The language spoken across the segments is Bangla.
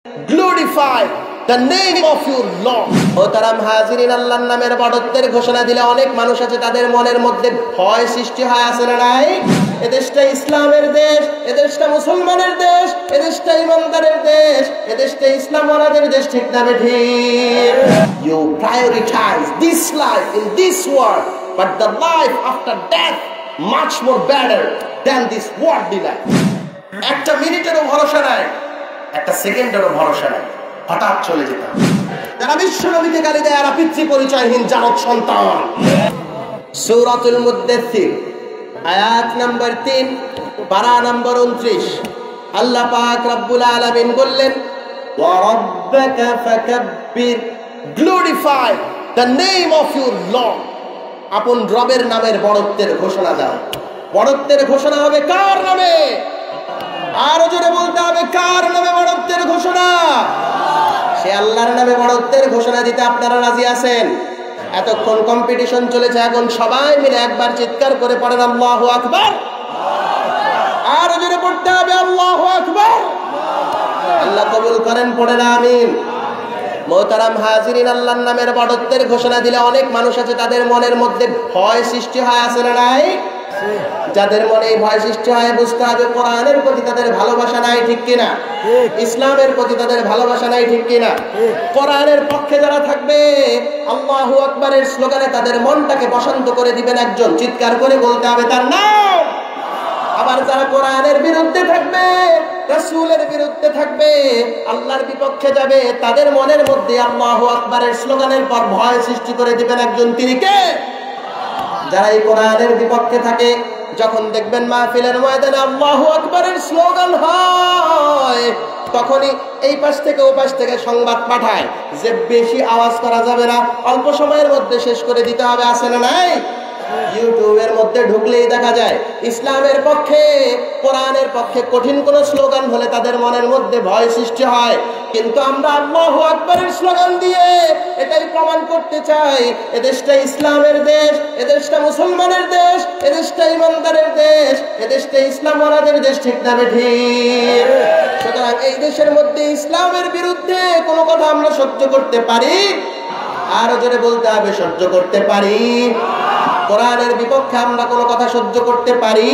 Glorify the name of your Lord. মোহতারাম হাজিরিন, আল্লাহর নামের বড়ত্বের ঘোষণা দিলে অনেক মানুষ আছে তাদের মনের মধ্যে ভয় সৃষ্টি হয়, আছে না নাই? এদেশটা ইসলামের দেশ, এদেশটা মুসলমানের দেশ, এদেশটা ইমানদারের দেশ, এদেশটা ইসলাম ওয়ালাদের দেশ, ঠিক না ঠিক? You prioritize this life in this world, but the life after death much more better than this worldly life. একটা মিনিটেরও ভরসা নাই, একটা সেকেন্ডেরও ভরসা নাই, হঠাৎ চলে যেতে হবে। যারা বিশ্ব নবীকে গালি দেয় এরা পিতৃ পরিচয়হীন জারদ সন্তান। সূরাতুল মুদ্দাসসির আয়াত নাম্বার 3 পারা নাম্বার 29 আল্লাহ পাক রব্বুল আলামিন বললেন, ওয়া রাব্বাকা ফাকাব্বির, glorify the name of your lord. আপন রবের নামের বড়ত্বের ঘোষণা দাও। বড়ত্বের ঘোষণা হবে কার নামে? আরো জোরে বলতে হবে, কার নামে বড়ত্বের ঘোষণা? সে আল্লাহর নামে বড়ত্বের ঘোষণা দিতে আপনারা রাজি আছেন? এতক্ষণ কম্পিটিশন চলেছে, এখন সবাই মিলে একবার চিৎকার করে পড়েন আল্লাহু আকবার। আরো জোরে পড়তে হবে আল্লাহু আকবার। আল্লাহ কবুল করেন, পড়েন আমিন। মোহতারাম হাজিরিন, আল্লাহর নামের বড়ত্বের ঘোষণা দিলে অনেক মানুষ আছে তাদের মনের মধ্যে ভয় সৃষ্টি হয়, আছে না নাই? যাদের মনে ভয় সৃষ্টি হয় বুঝতে হবে কোরআনের প্রতি তাদের ভালোবাসা নাই, ঠিক কিনা? ইসলামের প্রতি তাদের ভালোবাসা নাই, ঠিক কিনা? কোরআনের পক্ষে যারা থাকবে আল্লাহু আকবারের স্লোগানে তাদের মনটাকে বসন্ত করে দিবেন একজন, চিৎকার করে বলতে হবে তার নাম। আবার যারা কোরআনের বিরুদ্ধে থাকবে, রাসূলের বিরুদ্ধে থাকবে, আল্লাহর বিপক্ষে যাবে, তাদের মনের মধ্যে আল্লাহু আকবারের স্লোগানের পর ভয় সৃষ্টি করে দিবেন একজন, তিনি কে? যারা এই কোরআনের বিপক্ষে থাকে, যখন দেখবেন মাহফিলের ময়দানে আল্লাহু আকবারের স্লোগান হয়, তখনই এই পাশ থেকে ও পাশ থেকে সংবাদ পাঠায় যে বেশি আওয়াজ করা যাবে না, অল্প সময়ের মধ্যে শেষ করে দিতে হবে, আছে না নাই? ইউটিউবের মধ্যে ঢুকলেই দেখা যায় ইসলামের পক্ষে, কোরআনের পক্ষে কঠিন কোন স্লোগান হলে তাদের মনের মধ্যে ভয় সৃষ্টি হয়। কিন্তু আমরা আল্লাহু আকবারের স্লোগান দিয়ে এটাই প্রমাণ করতে চাই এদেশটা ইসলামের দেশ, এদেশটা মুসলমানের দেশ, এদেশটা ইমানদারের দেশ, এদেশটা ইসলাম ওয়ালাদের দেশ, ঠিক না ঠিক? সুতরাং এই দেশের মধ্যে ইসলামের বিরুদ্ধে কোনো কথা আমরা সহ্য করতে পারি? আরো জোরে বলতে হবে, সহ্য করতে পারি? কোরআনের বিপক্ষে আমরা কোনো কথা সহ্য করতে পারি?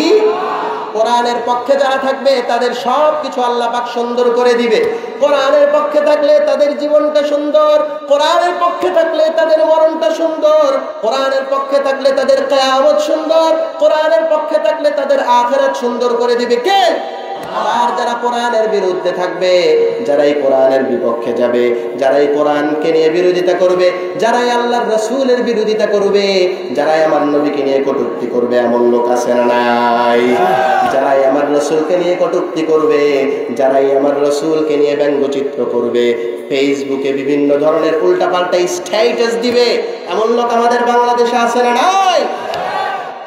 কোরআনের পক্ষে যারা থাকবে তাদের সবকিছু আল্লাহ পাক সুন্দর করে দিবে। কোরআনের পক্ষে থাকলে তাদের জীবনটা সুন্দর, কোরআনের পক্ষে থাকলে তাদের মরণটা সুন্দর, কোরআনের পক্ষে থাকলে তাদের কিয়ামত সুন্দর, কোরআনের পক্ষে থাকলে তাদের আখিরাত সুন্দর করে দিবে কে? আর যারা কোরআনের বিরুদ্ধে থাকবে, যারাই কোরআনের বিপক্ষে যাবে, যারাই কোরআনকে নিয়ে বিরোধিতা করবে, যারাই আল্লাহর রাসূলের বিরোধিতা করবে, যারাই আমার নবীকে নিয়ে কটূক্তি করবে, এমন লোক আছে না নাই? যারাই আমার রাসূলকে নিয়ে কটূক্তি করবে, যারাই আমার রাসূলকে নিয়ে ব্যঙ্গচিত্র করবে, ফেসবুকে বিভিন্ন ধরনের উল্টাপাল্টা স্ট্যাটাস দিবে, এমন লোক আমাদের বাংলাদেশে আছে না নাই?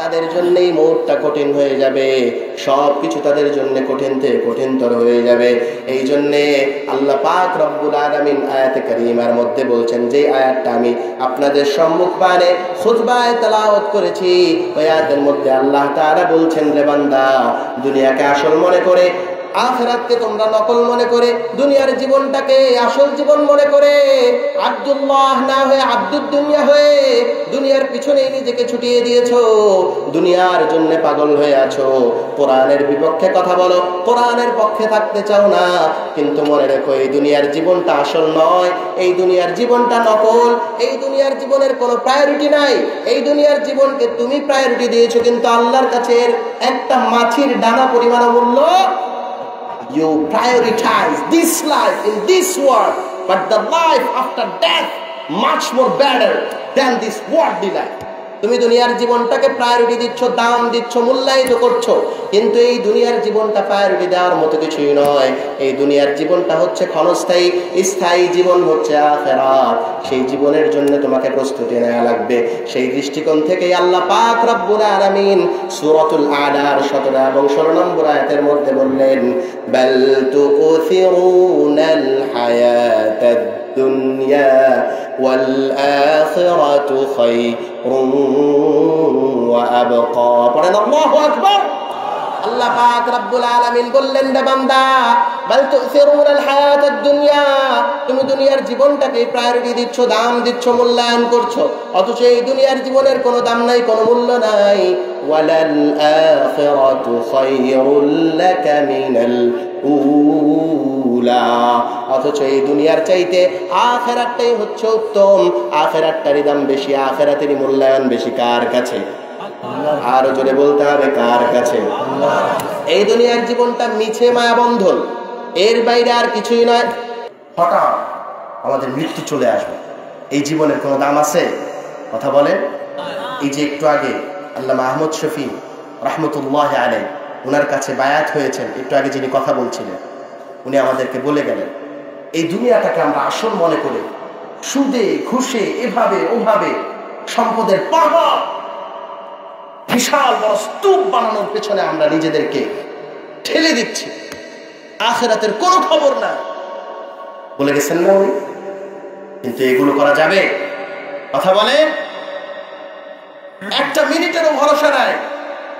তাদের জন্যই মৌতটা কঠিন হয়ে যাবে, সবকিছু তাদের জন্য কঠিন থেকে কঠিনতর হয়ে যাবে। এই জন্যে আল্লাহ পাক রব্বুল আলামিন আয়াতে কারিমার মধ্যে বলছেন, যে আয়াতটা আমি আপনাদের সম্মুখে খুতবায় তেলাওয়াত করেছি, ওই আয়াতের মধ্যে আল্লাহ তাআলা বলছেন, রে বান্দা, দুনিয়াকে আসল মনে করে, আখিরাতকে তোমরা নকল মনে করে, দুনিয়ার জীবনটাকে আসল জীবন মনে করে, আব্দুল্লাহ না হয়ে আব্দুদ দুনিয়া হয়ে দুনিয়ার পিছনেই নিজেকে ছুটিয়ে দিয়েছো, দুনিয়ার জন্য পাগল হয়ে আছো, কোরআনের বিপক্ষে কথা বলো, কোরআনের পক্ষে থাকতে চাও না, কিন্তু মনে রেখো এই দুনিয়ার জীবনটা আসল নয়, এই দুনিয়ার জীবনটা নকল, এই দুনিয়ার জীবনের কোনো প্রায়োরিটি নাই, এই দুনিয়ার জীবনকে তুমি প্রায়োরিটি দিয়েছো, কিন্তু আল্লাহর কাছে একটা মাছির ডানা পরিমাণ মূল্য। You prioritize this life in this world, but the life after death much more better than this worldly life. তুমি দুনিয়ার জীবনটাকে প্রায়োরিটি দিচ্ছ, দাম দিচ্ছ, মূল্যায়িত করছো, কিন্তু এই দুনিয়ার জীবনটা প্রায়োরিটি দেওয়ার মতো কিছুই নয়। এই দুনিয়ার জীবনটা হচ্ছে ক্ষণস্থায়ী, স্থায়ী জীবন হচ্ছে আখিরাত। সেই জীবনের জন্য তোমাকে প্রস্তুতি নেওয়া লাগবে। সেই দৃষ্টিকোণ থেকে আল্লাহ পাক রব্বুল আলামিন সূরাতুল আলার 17 এবং 16 নম্বর আয়াতের মধ্যে বললেন, বাল তুসিরুনাল হায়াতাদ দুনিয়া ওয়াল আখিরাতু খায়রুন ওয়া আবকা। পড়েন আল্লাহু আকবার। আল্লাহ পাক রব্বুল আলামিন বললেন, রে বান্দা, বাল তুসিরুনাল হায়াতাদ দুনিয়া, দুনিয়ার জীবনটাকে প্রায়োরিটি দিচ্ছ, দাম দিচ্ছ, মূল্যায়ন করছো, অথচ এই দুনিয়ার জীবনের কোনো দাম নাই, কোনো মূল্য নাই। ওয়ালাল আখিরাতু খায়রুল লাকা মিনাল উলা, অথচ এই দুনিয়ার চাইতে আখিরাতটাই হচ্ছে উত্তম। আখিরাতটারই দাম বেশি, আখিরাতেরই মূল্যায়ন বেশি। কার কাছে? আরো জোরে বলতে হবে, কার কাছে? এই দুনিয়ার জীবনটা মিছে মায়াবন্ধন, এর বাইরে আর কিছুই নয়। হঠাৎ আমাদের মৃত্যু চলে আসবে, এই জীবনের কোনো দাম আছে? কথা বলেন। এই যে একটু আগে আল্লামা আহমদ শফি রহমতুল্লাহ আলাইহি ওনার কাছে বায়াত হয়েছেন, একটু আগে যিনি কথা বলছিলেন, উনি আমাদেরকে বলে গেলেন এই দুনিয়াটাকে আমরা আসল মনে করে সুদে ঘুষে এভাবে ওভাবে সম্পদের পাহাড় বিশাল বড় স্তূপ বানানোর পেছনে আমরা নিজেদেরকে ঠেলে দিচ্ছি। আখিরাতের কোনো খবর না, বলে গেছেন না উনি। কিন্তু এগুলো করা যাবে? কথা বলে। একটা মিনিটেরও ভরসা নাই,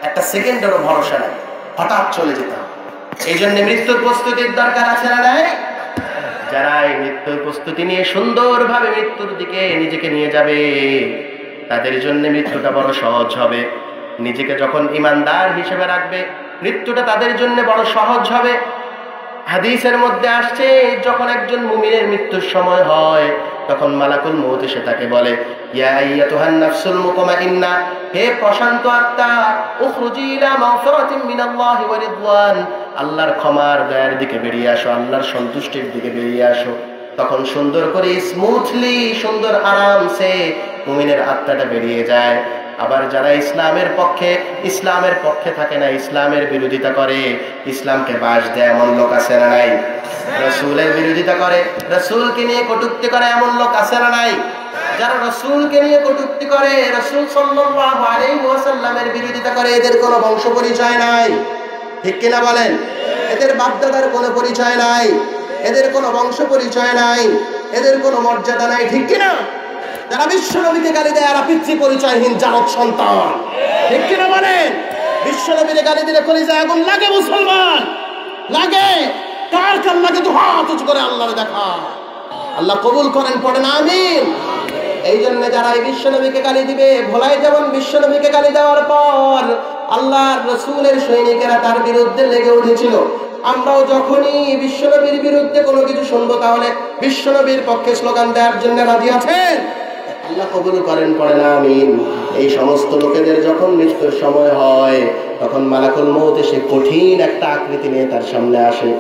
একটা সেকেন্ডেরও ভরসা নাই, হঠাৎ চলে যেতাম। এই জন্য মৃত্যুর প্রস্তুতির দরকার আছে না নাই? যারা এই মৃত্যুর প্রস্তুতি নিয়ে সুন্দরভাবে মৃত্যুর দিকে নিজেকে নিয়ে যাবে, তাদের জন্য মৃত্যুটা বড় সহজ হবে। নিজেকে যখন ইমানদার হিসেবে রাখবে, মৃত্যুটা তাদের জন্য বড় সহজ হবে। হাদিসের মধ্যে আসছে, যখন একজন মুমিনের মৃত্যুর সময় হয়, তখন মালাকুল মউত এসে তাকে বলে, ইয়া আইয়াতুহান নাফসুল মুতমাইন্না, হে প্রশান্ত আত্মা, উখরুজি ইলা মাগফিরাতিন মিনাল্লাহি ওয়া রিদওয়ান, আল্লাহর ক্ষমার দয়ার দিকে বেরিয়ে আসো, আল্লাহর সন্তুষ্টির দিকে বেরিয়ে আসো। তখন সুন্দর করে স্মুথলি, সুন্দর আরামসে মুমিনের আত্মাটা বেরিয়ে যায়। আবার যারা ইসলামের পক্ষে থাকে না, ইসলামের বিরোধিতা করে, ইসলামকে বাস দেয়, এমন লোক আছে না নাই? রাসূলের বিরোধিতা করে, রাসূলকে নিয়ে কটূক্তি করে, এমন লোক আছে না নাই? যারা রাসূলকে নিয়ে কটূক্তি করে, রাসূল সাল্লাল্লাহু আলাইহি ওয়াসাল্লামের বিরোধিতা করে, এদের কোনো বংশ পরিচয় নাই। ঠিক কিনা বলেন? এদের বাপদাদার কোনো পরিচয় নাই, এদের কোনো বংশ পরিচয় নাই, এদের কোনো মর্যাদা নাই। ঠিক কিনা? যারা বিশ্ব নবীকে গালি দেয়, এরা পিতৃ পরিচয়হীন জারদ সন্তান। ঠিক কিনা বলেন? বিশ্ব নবীকে গালি দিলে কলিজায় আগুন লাগে মুসলমান, লাগে। কার কার লাগে? তো হাত উঁচু করে আল্লাহরে দেখা, আল্লাহ কবুল করেন, পড়েন আমিন। এই জন্য যারা এই বিশ্ব নবীকে গালি দিবে, ভোলাই যেমন বিশ্ব নবীকে গালি দেওয়ার পর আল্লাহর রাসূলের সৈনিকেরা তার বিরুদ্ধে লেগে উঠেছিল, আমরাও যখনই বিশ্ব নবীর বিরুদ্ধে কোনো কিছু শুনবো, তাহলে বিশ্ব নবীর পক্ষে স্লোগান দেওয়ার জন্য রাজি আছেন? আল্লাহ কবুল করেন, পড়েন আমিন। এই সমস্ত লোকেদের যখন মৃত্যুর সময় হয়, তখন মালাকুল মউত এসে কঠিন একটা আকৃতি নিয়ে তার সামনে আসে।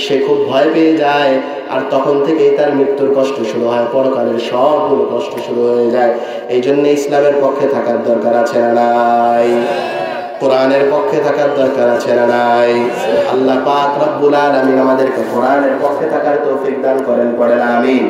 সে খুব ভয় পেয়ে যায়, আর তখন থেকেই তার মৃত্যুর কষ্ট শুরু হয়, পরকালের সবগুলো কষ্ট শুরু হয়ে যায়। এই জন্য ইসলামের পক্ষে থাকার দরকার আছে না নাই? কোরআনের পক্ষে থাকার দরকার আছে না নাই? আল্লাহ পাক রব্বুল আলামিন আমাদেরকে কোরআনের পক্ষে থাকার তৌফিক দান করেন, পড়েন আমিন।